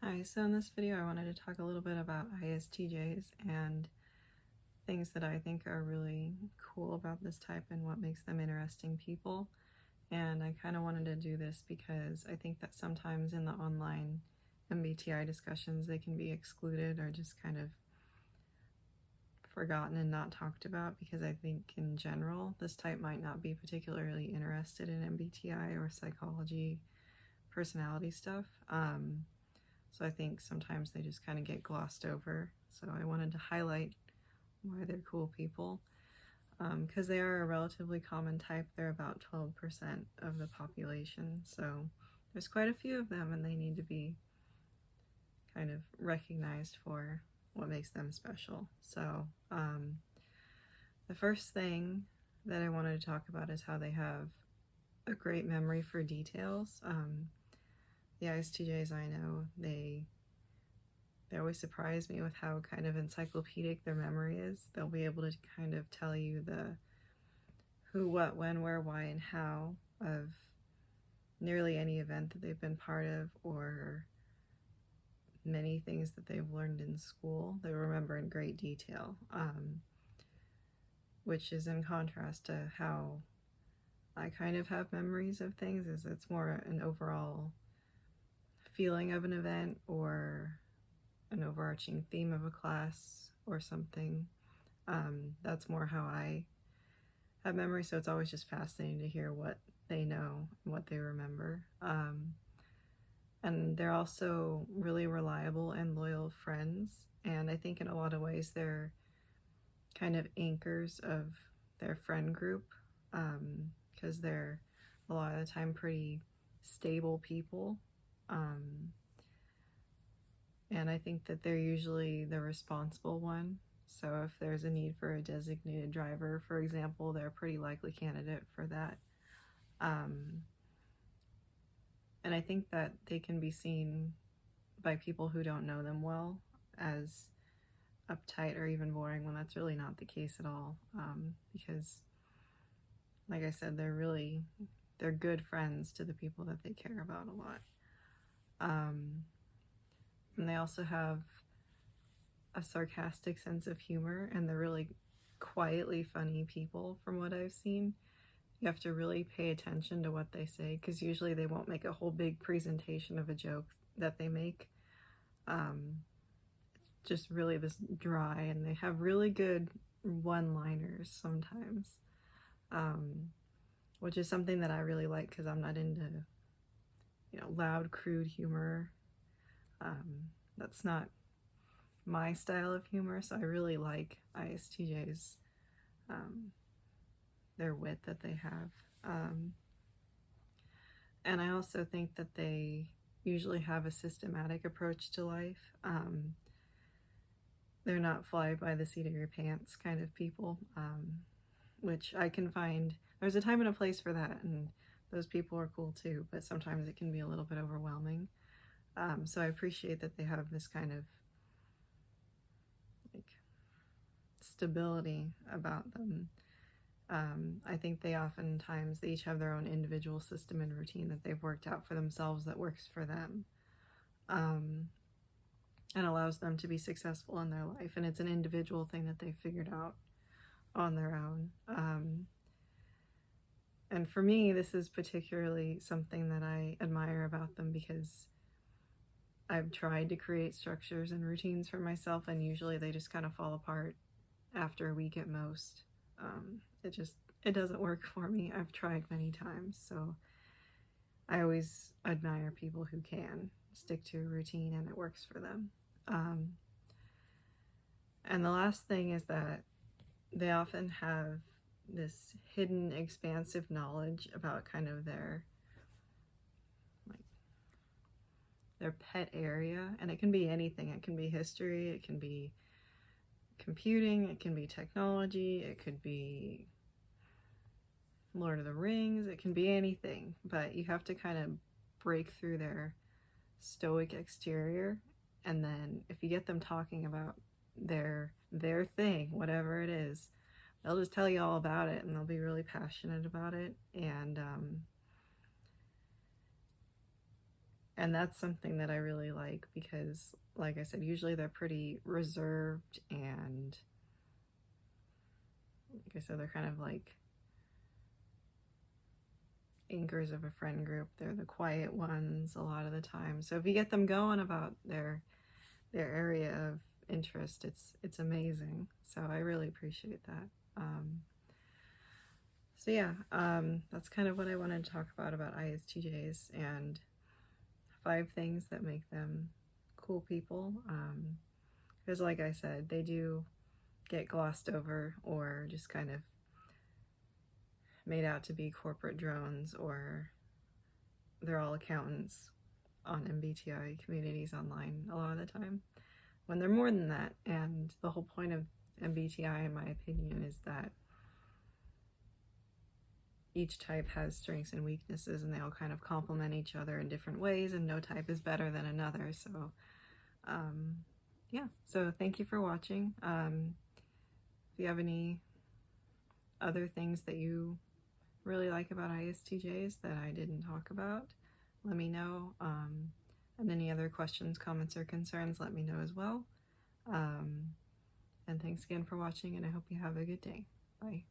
Hi, so in this video I wanted to talk a little bit about ISTJs and things that I think are really cool about this type and what makes them interesting people. And I kind of wanted to do this because I think that sometimes in the online MBTI discussions they can be excluded or just kind of forgotten and not talked about, because I think in general this type might not be particularly interested in MBTI or psychology, personality stuff. So I think sometimes they just kind of get glossed over. So I wanted to highlight why they're cool people, because they are a relatively common type. They're about 12% of the population. So there's quite a few of them, and they need to be kind of recognized for what makes them special. So the first thing that I wanted to talk about is how they have a great memory for details. The ISTJs I know, they always surprise me with how kind of encyclopedic their memory is. They'll be able to kind of tell you the who, what, when, where, why, and how of nearly any event that they've been part of, or many things that they've learned in school. They remember in great detail, which is in contrast to how I kind of have memories of things. Is it's more an overall feeling of an event or an overarching theme of a class or something. That's more how I have memory, so it's always just fascinating to hear what they know and what they remember. And they're also really reliable and loyal friends, and I think in a lot of ways they're kind of anchors of their friend group, because they're a lot of the time pretty stable people. And I think that they're usually the responsible one. So if there's a need for a designated driver, for example, they're a pretty likely candidate for that. And I think that they can be seen by people who don't know them well as uptight or even boring, when that's really not the case at all. Because, like I said, they're good friends to the people that they care about a lot. And they also have a sarcastic sense of humor, and they're really quietly funny people from what I've seen. You have to really pay attention to what they say, because usually they won't make a whole big presentation of a joke that they make. Just really this dry, and they have really good one-liners sometimes, which is something that I really like, because I'm not into, loud, crude humor. That's not my style of humor, so I really like ISTJs, their wit that they have. And I also think that they usually have a systematic approach to life. They're not fly by the seat of your pants kind of people, which I can find there's a time and a place for that, and those people are cool too, but sometimes it can be a little bit overwhelming. So I appreciate that they have this kind of stability about them. I think they each have their own individual system and routine that they've worked out for themselves that works for them, and allows them to be successful in their life. And it's an individual thing that they've figured out on their own. And for me, this is particularly something that I admire about them, because I've tried to create structures and routines for myself, and usually they just kind of fall apart after a week at most. It doesn't work for me. I've tried many times, so I always admire people who can stick to a routine and it works for them. And the last thing is that they often have this hidden, expansive knowledge about kind of their pet area, and it can be anything. It can be history, it can be computing, it can be technology, it could be Lord of the Rings, it can be anything, but you have to kind of break through their stoic exterior, and then if you get them talking about their thing, whatever it is, they'll just tell you all about it, and they'll be really passionate about it. And that's something that I really like because, like I said, usually they're pretty reserved and, like I said, they're kind of like anchors of a friend group. They're the quiet ones a lot of the time. So if you get them going about their area of interest, it's amazing. So I really appreciate that. So yeah, that's kind of what I wanted to talk about ISTJs and 5 things that make them cool people. Because like I said, they do get glossed over or just kind of made out to be corporate drones, or they're all accountants on MBTI communities online a lot of the time, when they're more than that. And the whole point of MBTI, in my opinion, is that each type has strengths and weaknesses, and they all kind of complement each other in different ways, and no type is better than another. So yeah, so thank you for watching. If you have any other things that you really like about ISTJs that I didn't talk about, let me know. And any other questions, comments, or concerns, let me know as well. And thanks again for watching, and I hope you have a good day. Bye.